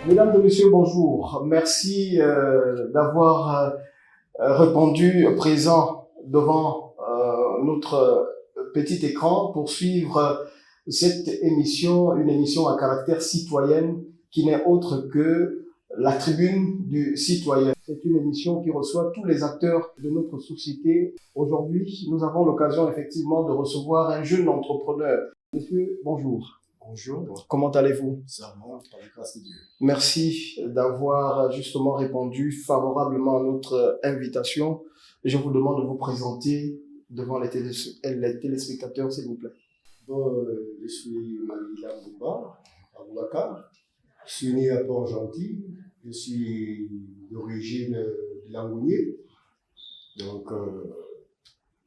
Mesdames et messieurs, bonjour. Merci d'avoir répondu présent devant notre petit écran pour suivre cette émission, une émission à caractère citoyen qui n'est autre que la tribune du citoyen. C'est une émission qui reçoit tous les acteurs de notre société. Aujourd'hui, nous avons l'occasion effectivement de recevoir un jeune entrepreneur. Monsieur, bonjour. Bonjour. Comment allez-vous? Ça va, par la grâce de Dieu. Merci d'avoir justement répondu favorablement à notre invitation. Je vous demande de vous présenter devant les téléspectateurs, s'il vous plaît. Bon, je suis Malila Aboubakar. Je suis né à Port-Gentil. Je suis d'origine de Langounier. Donc,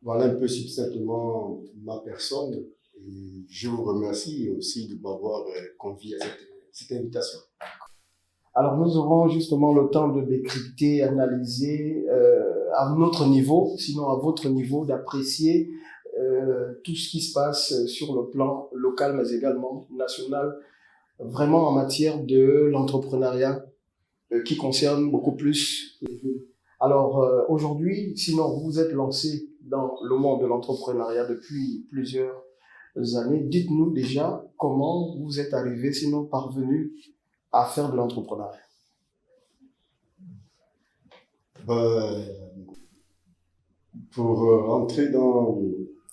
voilà un peu succinctement ma personne. Et je vous remercie aussi de m'avoir convié à cette invitation. Alors, nous aurons justement le temps de décrypter, analyser à notre niveau, sinon à votre niveau, d'apprécier tout ce qui se passe sur le plan local, mais également national, vraiment en matière de l'entrepreneuriat qui concerne beaucoup plus les jeunes. Alors, aujourd'hui, sinon vous vous êtes lancé dans le monde de l'entrepreneuriat depuis plusieurs années. Dites-nous déjà comment vous êtes arrivé, sinon parvenu à faire de l'entrepreneuriat. Pour rentrer dans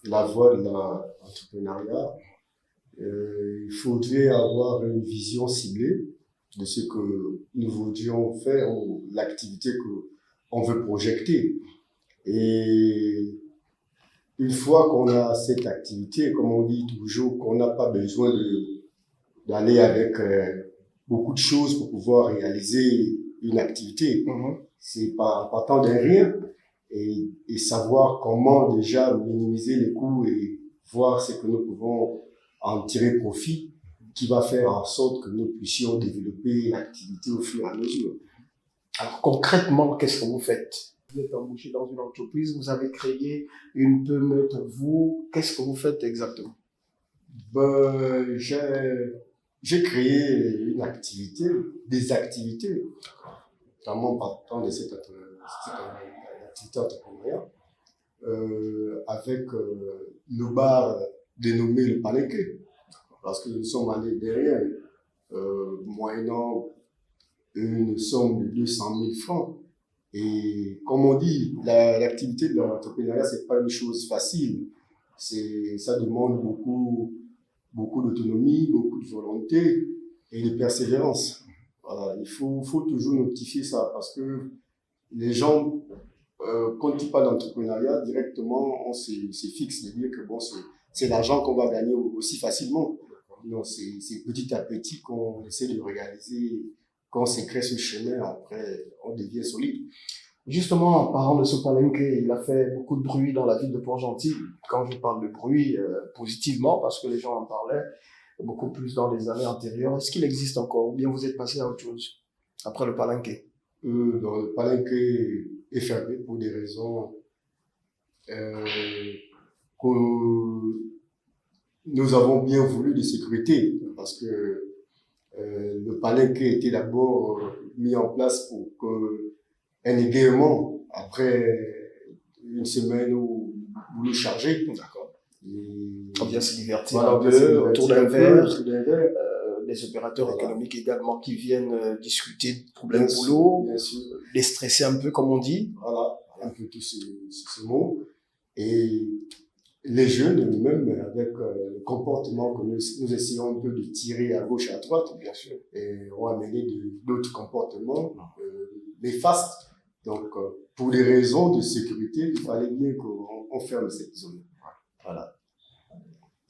la voie de l'entrepreneuriat, il faudrait avoir une vision ciblée de ce que nous voudrions faire ou l'activité qu'on veut projeter. Et une fois qu'on a cette activité, comme on dit toujours, qu'on n'a pas besoin d'aller avec beaucoup de choses pour pouvoir réaliser une activité. C'est partant de rien et savoir comment déjà minimiser les coûts et voir ce que nous pouvons en tirer profit, qui va faire en sorte que nous puissions développer l'activité au fur et à mesure. Alors concrètement, qu'est-ce que vous faites? Vous êtes embauché dans une entreprise, vous avez créé une PME pour vous. Qu'est-ce que vous faites exactement? J'ai créé une activité, des activités, notamment partant de cette activité entrepreneuriale, avec le bar dénommé le Palenqué, parce que nous sommes allés derrière, moyennant une somme de 200 000 francs. Et comme on dit, l'activité de l'entrepreneuriat, c'est pas une chose facile. Ça demande beaucoup d'autonomie, beaucoup de volonté et de persévérance. Voilà, il faut toujours notifier ça parce que les gens, quand ils parlent d'entrepreneuriat, directement, on se fixe de dire que bon, c'est l'argent qu'on va gagner aussi facilement. Non, c'est petit à petit qu'on essaie de réaliser. Quand on s'écrit ce chemin, après, on devient solide. Justement, en parlant de ce palenqué, il a fait beaucoup de bruit dans la ville de Port-Gentil. Quand je parle de bruit, positivement, parce que les gens en parlaient beaucoup plus dans les années antérieures. Est-ce qu'il existe encore ou bien vous êtes passé à autre chose après le palenqué? Le palenqué est fermé pour des raisons que nous avons bien voulu de sécurité, parce que le palenqué était d'abord mis en place pour qu'un également, après une semaine où vous le chargez, d'accord. On vient se divertir voilà, un peu autour d'un verre. Les opérateurs voilà. économiques également qui viennent discuter de problèmes boulot, les stresser un peu comme on dit. Voilà, un peu tous ces mots. Et les jeunes, même avec le comportement que nous essayons un peu de tirer à gauche et à droite, bien sûr, et ont amené d'autres comportements néfastes. Donc, pour des raisons de sécurité, il fallait bien qu'on ferme cette zone. Voilà.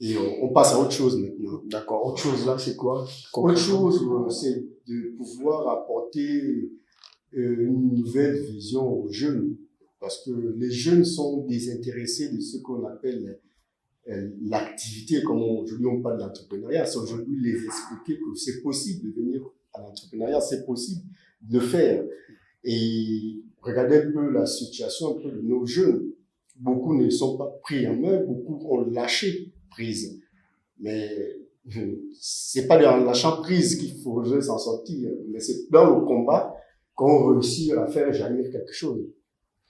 Et on passe à autre chose maintenant. D'accord. Autre chose là, c'est quoi? Autre chose, c'est de pouvoir apporter une nouvelle vision aux jeunes. Parce que les jeunes sont désintéressés de ce qu'on appelle l'activité, comme aujourd'hui on parle de l'entrepreneuriat. C'est aujourd'hui les expliquer que c'est possible de venir à l'entrepreneuriat, c'est possible de le faire. Et regardez un peu la situation un peu de nos jeunes. Beaucoup ne sont pas pris en main, beaucoup ont lâché prise. Mais c'est pas dans la prise qu'il faudrait s'en sortir, mais c'est dans le combat qu'on réussit à faire jaillir quelque chose.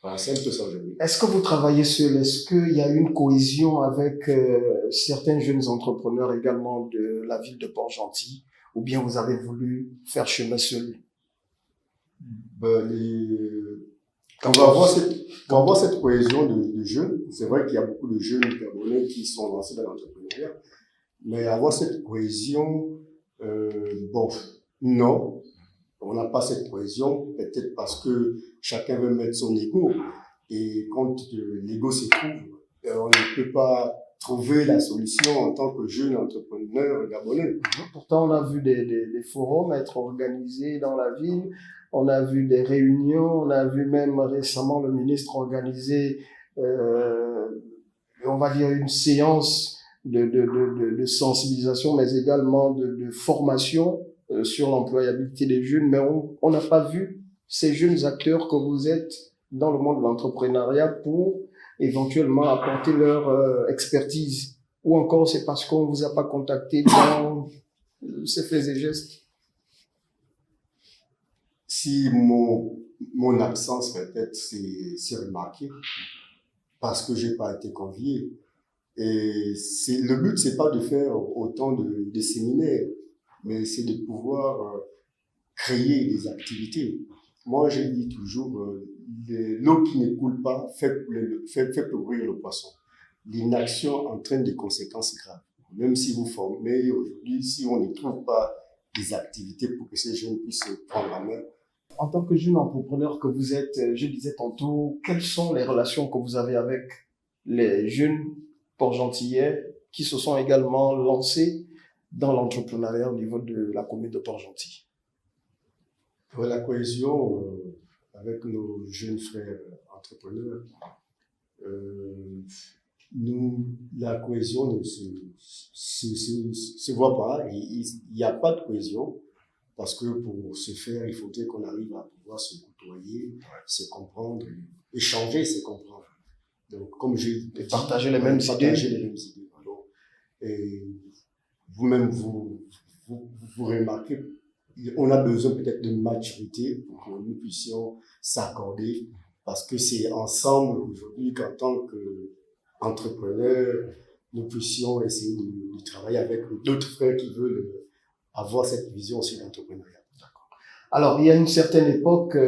Voilà, c'est un peu ça aujourd'hui. Est-ce que vous travaillez seul? Est-ce qu'il y a une cohésion avec certains jeunes entrepreneurs également de la ville de Port-Gentil, ou bien vous avez voulu faire chemin seul? On va avoir cette cohésion de jeunes. C'est vrai qu'il y a beaucoup de jeunes Gabonais qui sont lancés dans l'entrepreneuriat, mais avoir cette cohésion, non, on n'a pas cette cohésion, peut-être parce que chacun veut mettre son ego, et quand l'ego se trouve, on ne peut pas trouver la solution en tant que jeune entrepreneur gabonais. Pourtant, on a vu des forums être organisés dans la ville, on a vu des réunions, on a vu même récemment le ministre organiser, on va dire, une séance de sensibilisation, mais également de formation sur l'employabilité des jeunes, mais on n'a pas vu ces jeunes acteurs que vous êtes dans le monde de l'entrepreneuriat pour éventuellement apporter leur expertise, ou encore c'est parce qu'on vous a pas contacté dans ces faits et gestes? Si mon absence peut-être c'est remarqué parce que j'ai pas été convié, et le but c'est pas de faire autant de séminaires, mais c'est de pouvoir créer des activités. Moi, je dis toujours, l'eau qui ne coule pas fait pourrir le poisson. L'inaction entraîne des conséquences graves. Même si vous formez aujourd'hui, si on ne trouve pas des activités pour que ces jeunes puissent prendre la main. En tant que jeune entrepreneur que vous êtes, je disais tantôt, quelles sont les relations que vous avez avec les jeunes Port-Gentillais qui se sont également lancés dans l'entrepreneuriat au niveau de la commune de Port-Gentil? Pour la cohésion avec nos jeunes frères entrepreneurs, la cohésion ne se voit pas. Il n'y a pas de cohésion parce que pour ce faire, il faudrait qu'on arrive à pouvoir se côtoyer, se comprendre, échanger, se comprendre. Donc, comme j'ai dit, partager les mêmes idées. Alors, et vous-même, vous remarquez, on a besoin peut-être de maturité pour que nous puissions s'accorder, parce que c'est ensemble aujourd'hui qu'en tant qu'entrepreneurs, nous puissions essayer de travailler avec d'autres frères qui veulent avoir cette vision aussi d'entrepreneuriat. Alors, il y a une certaine époque,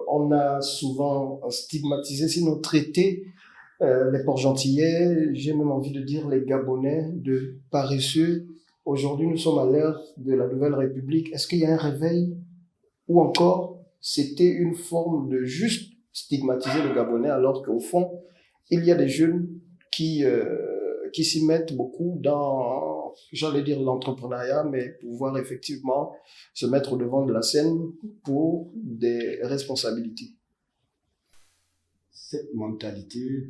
on a souvent stigmatisé, sinon traité les Port-Gentillais, j'ai même envie de dire les Gabonais, de paresseux. Aujourd'hui, nous sommes à l'ère de la Nouvelle République. Est-ce qu'il y a un réveil, ou encore c'était une forme de juste stigmatiser le Gabonais, alors qu'au fond, il y a des jeunes qui s'y mettent beaucoup dans, j'allais dire, l'entrepreneuriat, mais pouvoir effectivement se mettre au devant de la scène pour des responsabilités. Cette mentalité,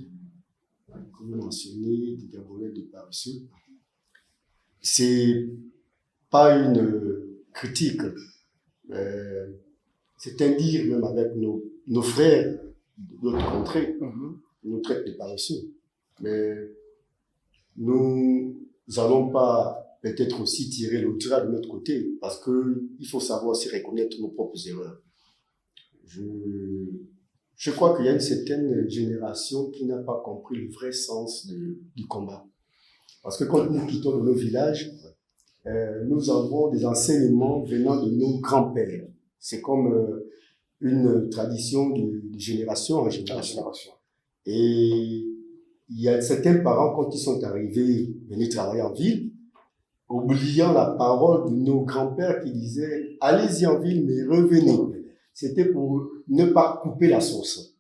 comme vous mentionnez, des Gabonais de paresseux, c'est pas une critique, c'est un dire même avec nos frères d'autres contrées, nous traitent de paresseux. Mais nous allons pas peut-être aussi tirer le trait de notre côté, parce qu'il faut savoir aussi reconnaître nos propres erreurs. Je crois qu'il y a une certaine génération qui n'a pas compris le vrai sens du combat. Parce que quand nous quittons nos villages, nous avons des enseignements venant de nos grands-pères. C'est comme une tradition de génération en génération. Et il y a certains parents, quand ils sont arrivés, venus travailler en ville, oubliant la parole de nos grands-pères qui disaient « Allez-y en ville, mais revenez ». C'était pour ne pas couper la sauce.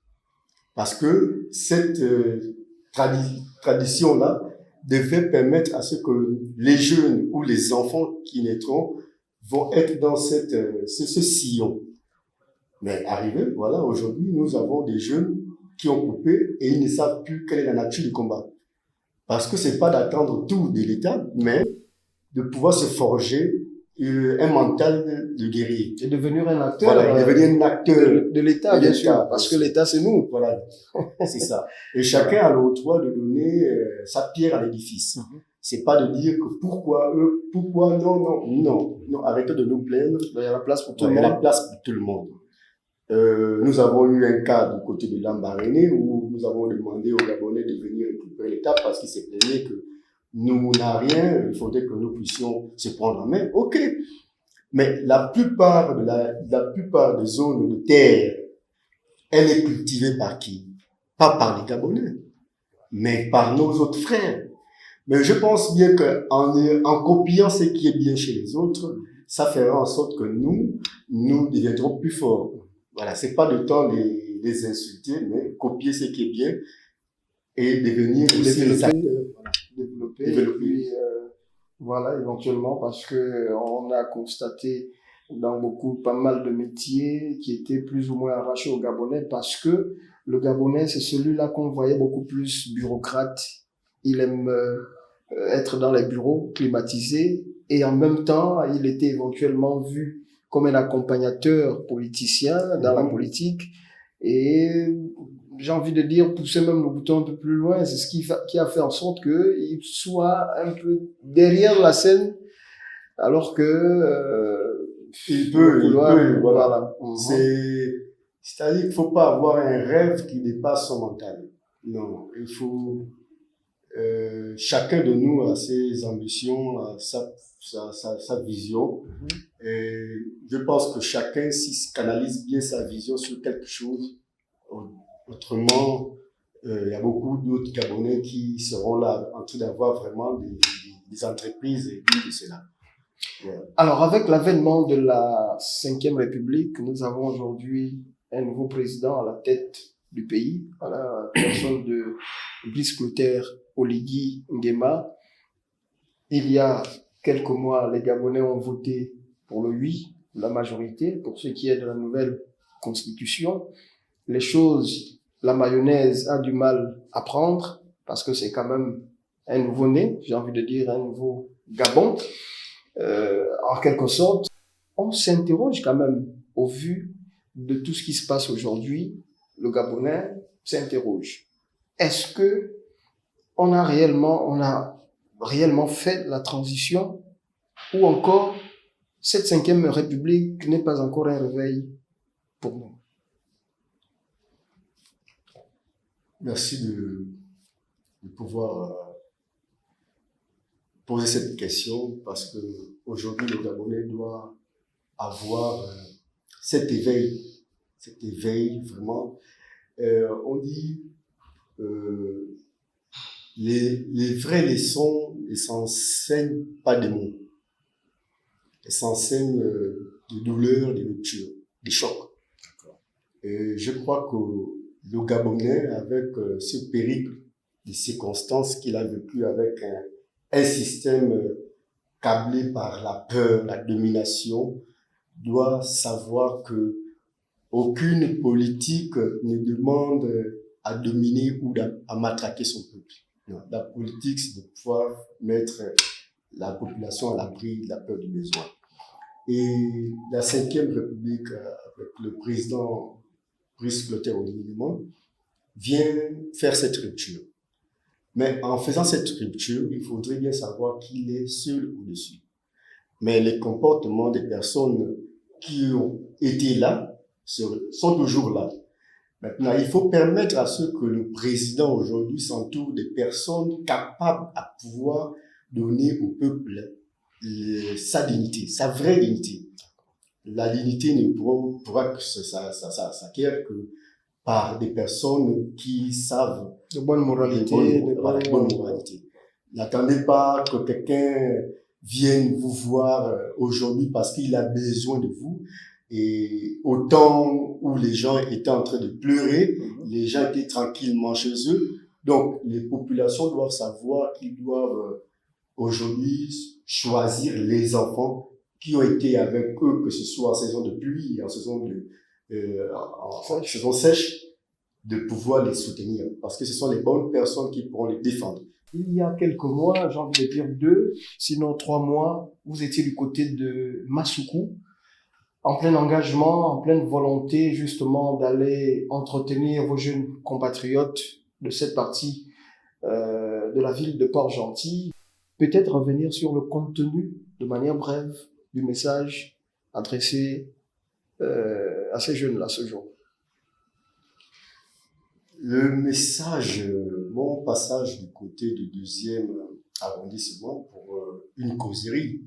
Parce que cette tradition-là devait permettre à ce que les jeunes ou les enfants qui naîtront vont être dans ce sillon. Mais arrivé, voilà, aujourd'hui, nous avons des jeunes qui ont coupé et ils ne savent plus quelle est la nature du combat. Parce que c'est pas d'attendre tout de l'État, mais de pouvoir se forger un mental de guerrier. Et devenir un acteur. Voilà, devenir un acteur de l'État, bien sûr, parce que l'État, c'est nous. Voilà, c'est ça. Et chacun a le droit de donner sa pierre à l'édifice. C'est pas de dire que pourquoi eux, pourquoi non, arrêtez de nous plaindre. Il y a la place pour tout le Il y a la monde. place pour tout le monde. Nous avons eu un cas du côté de Lambaréné où nous avons demandé aux Gabonais de venir récupérer l'État parce qu'ils se plaignaient que nous n'avons rien, il faudrait que nous puissions se prendre en main. Ok. Mais la plupart des zones de terre, elle est cultivée par qui? Pas par les Gabonais, mais par nos autres frères. Mais je pense bien qu'en copiant ce qui est bien chez les autres, ça fera en sorte que nous deviendrons plus forts. Voilà, c'est pas le temps de les insulter, mais copier ce qui est bien et devenir aussi les acteurs. Développer. Et puis, voilà, éventuellement, parce que on a constaté dans pas mal de métiers qui étaient plus ou moins arrachés aux Gabonais parce que le Gabonais, c'est celui-là qu'on voyait beaucoup plus bureaucrate. Il aime être dans les bureaux climatisés et en même temps, il était éventuellement vu comme un accompagnateur politicien dans la politique. Et j'ai envie de dire, pousser même le bouton un peu plus loin, c'est ce qui a fait en sorte qu'il soit un peu derrière la scène, alors que il peut, voilà. C'est-à-dire qu'il ne faut pas avoir un rêve qui dépasse son mental. Non, il faut... chacun de nous a ses ambitions, a sa vision. Et je pense que chacun, s'il canalise bien sa vision sur quelque chose, autrement, il y a beaucoup d'autres Gabonais qui seront là en train d'avoir vraiment des entreprises et de cela. Yeah. Alors, avec l'avènement de la Ve République, nous avons aujourd'hui un nouveau président à la tête du pays, à la personne de Brice Clotaire Oligui Nguema. Il y a quelques mois, les Gabonais ont voté pour le oui, la majorité, pour ce qui est de la nouvelle constitution. Les choses, la mayonnaise a du mal à prendre parce que c'est quand même un nouveau-né, j'ai envie de dire un nouveau Gabon. En quelque sorte, on s'interroge quand même au vu de tout ce qui se passe aujourd'hui. Le Gabonais s'interroge. Est-ce que on a réellement fait la transition ou encore cette Ve République n'est pas encore un réveil pour nous? Merci de pouvoir poser cette question parce que aujourd'hui le Gabonais doit avoir cet éveil vraiment. On dit les vraies leçons ne s'enseignent pas des mots, elles s'enseignent des douleurs, des ruptures, des chocs. Et je crois que le Gabonais, avec ce périple des circonstances qu'il a vécu avec un système câblé par la peur, la domination, doit savoir que aucune politique ne demande à dominer ou à matraquer son peuple. Non, la politique, c'est de pouvoir mettre la population à l'abri de la peur du besoin. Et la Ve République, avec le président Brice Clotaire Oligui Nguema, vient faire cette rupture. Mais en faisant cette rupture, il faudrait bien savoir qu'il est seul au-dessus. Mais les comportements des personnes qui ont été là sont toujours là. Maintenant, il faut permettre à ce que le président aujourd'hui s'entoure des personnes capables à pouvoir donner au peuple sa dignité, sa vraie dignité. La dignité ne pourra s'acquérir que par des personnes qui savent de bonne moralité. Bonne moralité. N'attendez pas que quelqu'un vienne vous voir aujourd'hui parce qu'il a besoin de vous. Et au temps où les gens étaient en train de pleurer, les gens étaient tranquillement chez eux. Donc, les populations doivent savoir qu'ils doivent aujourd'hui choisir les enfants qui ont été avec eux, que ce soit en saison de pluie, en saison saison sèche, de pouvoir les soutenir. Parce que ce sont les bonnes personnes qui pourront les défendre. Il y a quelques mois, j'ai envie de dire 2, sinon 3 mois, vous étiez du côté de Massoukou, en plein engagement, en pleine volonté justement d'aller entretenir vos jeunes compatriotes de cette partie de la ville de Port-Gentil. peut-être revenir sur le contenu de manière brève du message adressé à ces jeunes-là ce jour. Le message, mon passage du côté du 2e arrondissement pour une causerie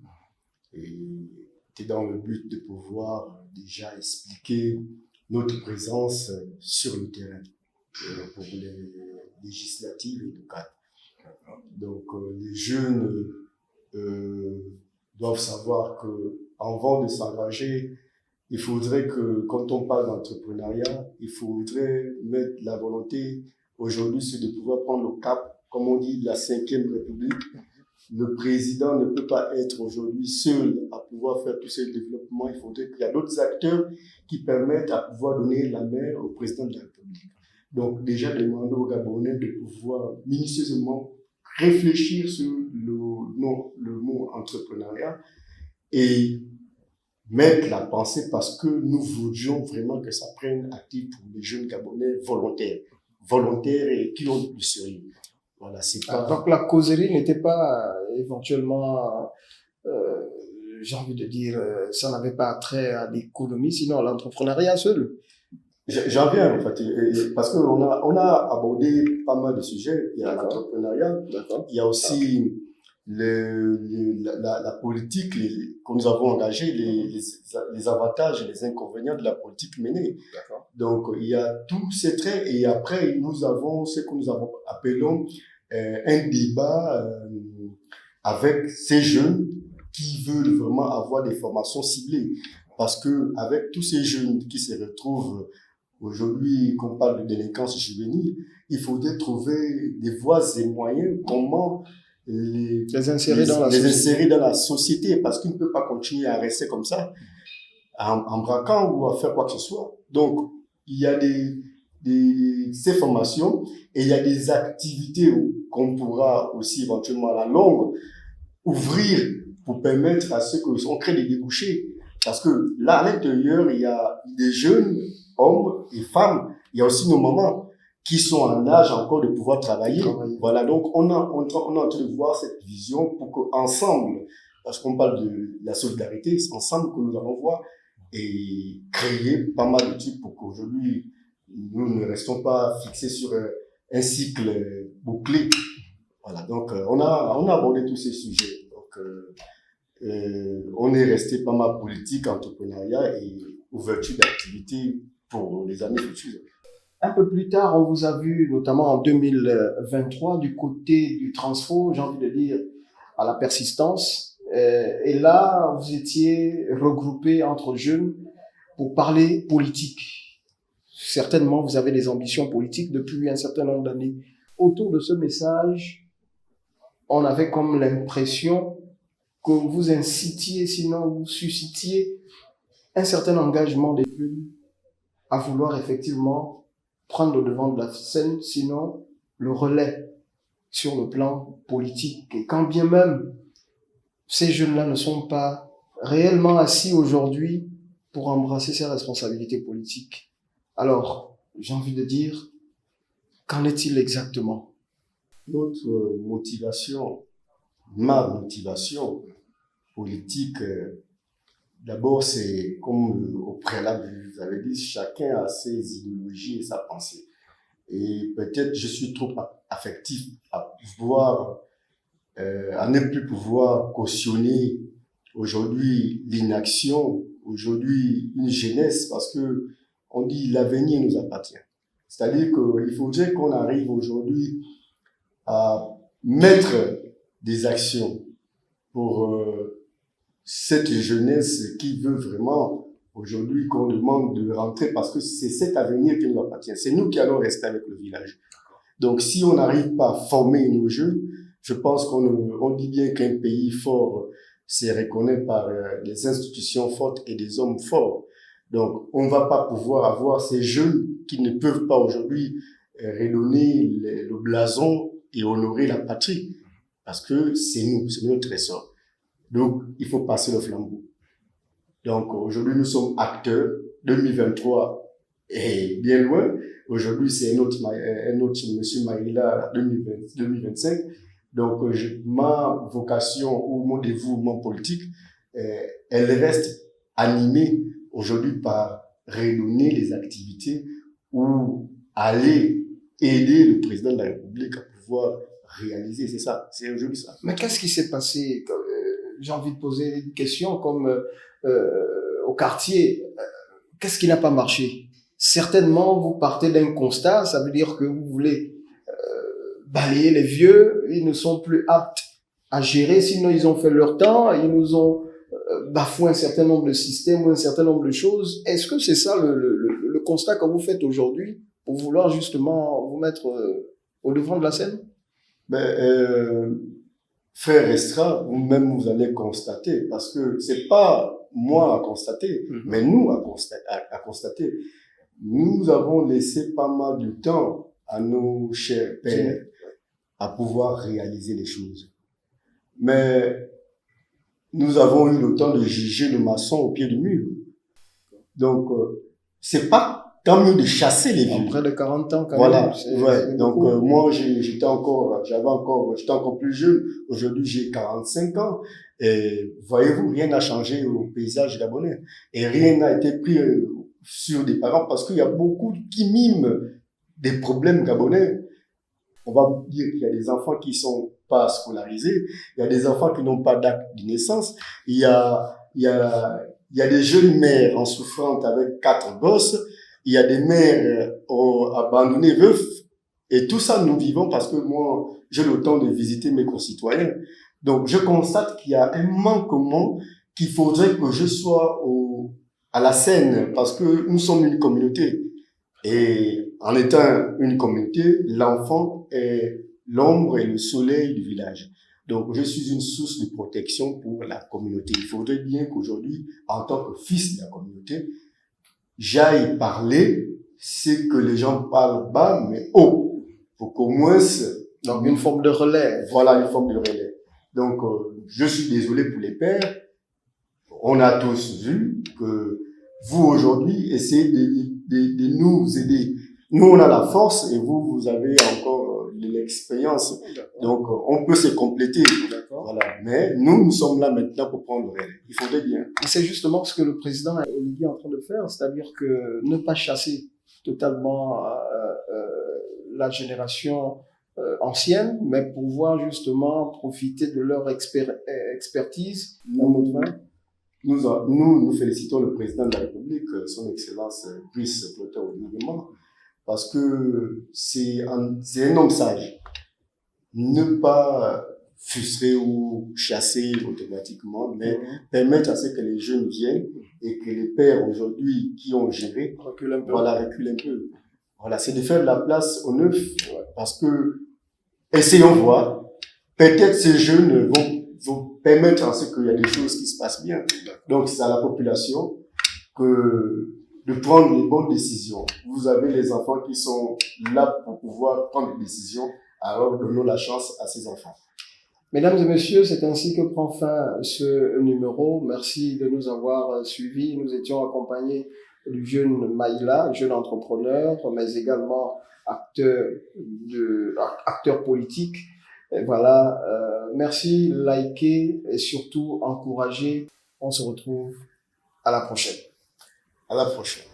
était dans le but de pouvoir déjà expliquer notre présence sur le terrain pour les législatives et locales. Donc les jeunes doivent savoir qu'avant de s'engager, il faudrait que, quand on parle d'entrepreneuriat, il faudrait mettre la volonté aujourd'hui sur de pouvoir prendre le cap, comme on dit, de la 5e République. Le président ne peut pas être aujourd'hui seul à pouvoir faire tous ces développements. Il faudrait qu'il y ait d'autres acteurs qui permettent à pouvoir donner la main au président de la République. Donc, déjà, demander aux Gabonais de pouvoir minutieusement réfléchir sur le mot entrepreneuriat et mettre la pensée, parce que nous voulions vraiment que ça prenne actif pour les jeunes Gabonais volontaires et qui ont du sérieux. Voilà, c'est pas... Donc la causerie n'était pas éventuellement, j'ai envie de dire, ça n'avait pas trait à l'économie, sinon à l'entrepreneuriat seul. J'en viens en fait, parce qu'on a abordé pas mal de sujets. Il y a l'entrepreneuriat, il y a aussi la politique que nous avons engagée, les avantages et les inconvénients de la politique menée. Donc il y a tous ces traits, et après nous avons ce que nous appelons un débat avec ces jeunes qui veulent vraiment avoir des formations ciblées, parce que avec tous ces jeunes qui se retrouvent aujourd'hui, qu'on parle de délinquance juvénile, il faudrait trouver des voies et moyens comment les insérer dans la société, parce qu'ils ne peuvent pas continuer à rester comme ça, en braquant ou à faire quoi que ce soit. Donc, il y a ces formations, et il y a des activités qu'on pourra aussi éventuellement à la longue ouvrir pour permettre à ceux qu'on crée des débouchés. Parce que là, à l'intérieur, il y a des jeunes hommes et femmes, il y a aussi nos mamans qui sont en âge encore de pouvoir travailler. Voilà, donc on est en train de voir cette vision pour qu'ensemble, parce qu'on parle de la solidarité, c'est ensemble que nous allons voir et créer pas mal de trucs pour qu'aujourd'hui, nous ne restons pas fixés sur un cycle bouclé. Voilà, donc on a abordé tous ces sujets. Donc on est resté pas mal politique, entrepreneuriat et ouverture d'activités pour les années futures. Un peu plus tard, on vous a vu, notamment en 2023, du côté du transfo, j'ai envie de dire, à la persistance. Et là, vous étiez regroupés entre jeunes pour parler politique. Certainement, vous avez des ambitions politiques depuis un certain nombre d'années. Autour de ce message, on avait comme l'impression que vous incitiez, sinon vous suscitiez un certain engagement des jeunes à vouloir effectivement prendre le devant de la scène, sinon le relais sur le plan politique. Et quand bien même ces jeunes-là ne sont pas réellement assis aujourd'hui pour embrasser ces responsabilités politiques, alors j'ai envie de dire, qu'en est-il exactement? Notre motivation, ma motivation politique, d'abord, c'est comme au préalable, vous avez dit, chacun a ses idéologies et sa pensée. Et peut-être je suis trop affectif à pouvoir, à ne plus pouvoir cautionner aujourd'hui l'inaction, aujourd'hui une jeunesse, parce que on dit l'avenir nous appartient. C'est-à-dire qu'il faudrait qu'on arrive aujourd'hui à mettre des actions pour cette jeunesse qui veut vraiment aujourd'hui qu'on demande de rentrer, parce que c'est cet avenir qui nous appartient. C'est nous qui allons rester avec le village. Donc si on n'arrive pas à former nos jeunes, je pense qu'on dit bien qu'un pays fort se reconnaît par des institutions fortes et des hommes forts. Donc on ne va pas pouvoir avoir ces jeunes qui ne peuvent pas aujourd'hui redonner le blason et honorer la patrie, parce que c'est nous, c'est notre trésor. Donc, il faut passer le flambeau. Donc, aujourd'hui, nous sommes acteurs. 2023 est bien loin. Aujourd'hui, c'est un autre monsieur Maïla 2025. Donc, ma vocation ou mon dévouement politique, elle reste animée aujourd'hui par redonner les activités ou aller aider le président de la République à pouvoir réaliser. C'est ça, c'est aujourd'hui ça. Mais qu'est-ce qui s'est passé? J'ai envie de poser une question comme au quartier. Qu'est-ce qui n'a pas marché? Certainement, vous partez d'un constat, ça veut dire que vous voulez balayer les vieux, ils ne sont plus aptes à gérer, sinon ils ont fait leur temps, ils nous ont bafoué un certain nombre de systèmes ou un certain nombre de choses. Est-ce que c'est ça le constat que vous faites aujourd'hui pour vouloir justement vous mettre au devant de la scène? Frère Restra, vous-même vous allez constater, parce que c'est pas moi à constater, mais nous à constater. Nous avons laissé pas mal de temps à nos chers pères à pouvoir réaliser les choses. Mais nous avons eu le temps de juger le maçon au pied du mur. Donc, c'est pas tant mieux de chasser les vieux. Près de 40 ans, quand voilà. même. Ouais. Donc, moi, j'étais encore plus jeune. Aujourd'hui, j'ai 45 ans. Et voyez-vous, rien n'a changé au paysage gabonais. Et rien n'a été pris sur des parents parce qu'il y a beaucoup qui miment des problèmes gabonais. On va dire qu'il y a des enfants qui sont pas scolarisés. Il y a des enfants qui n'ont pas d'acte de naissance. Il y a des jeunes mères en souffrance avec 4 gosses. Il y a des mères abandonnées, veufs. Et tout ça, nous vivons parce que moi, j'ai le temps de visiter mes concitoyens. Donc, je constate qu'il y a un manquement qu'il faudrait que je sois à la scène parce que nous sommes une communauté. Et en étant une communauté, l'enfant est l'ombre et le soleil du village. Donc, je suis une source de protection pour la communauté. Il faudrait bien qu'aujourd'hui, en tant que fils de la communauté, j'aille parler, c'est que les gens parlent bas, mais haut, pour qu'au moins... Donc, une forme de relais. Voilà, une forme de relais. Donc, je suis désolé pour les pères. On a tous vu que vous, aujourd'hui, essayez de nous aider. Nous, on a la force et vous avez encore l'expérience. Donc, on peut se compléter. Voilà. Mais nous sommes là maintenant pour prendre le relais. Il faudrait bien. Et c'est justement ce que le président Oligui est en train de faire, c'est-à-dire que ne pas chasser totalement la génération ancienne, mais pouvoir justement profiter de leur expertise. Nous félicitons le président de la République, son Excellence Brice Clotaire Oligui, parce que c'est un homme sage. Ne pas frustrer ou chasser automatiquement, mais permettre à ce que les jeunes viennent et que les pères aujourd'hui qui ont géré reculent un peu. Voilà, c'est de faire de la place aux neufs, parce que essayons voir, peut-être ces jeunes vont permettre à ce qu'il y a des choses qui se passent bien. Donc, c'est à la population de prendre les bonnes décisions. Vous avez les enfants qui sont là pour pouvoir prendre des décisions, alors donnons la chance à ces enfants. Mesdames et messieurs, c'est ainsi que prend fin ce numéro. Merci de nous avoir suivis. Nous étions accompagnés du jeune Maïla, jeune entrepreneur, mais également acteur politique. Et voilà, merci, likez et surtout encouragez. On se retrouve à la prochaine. À la prochaine.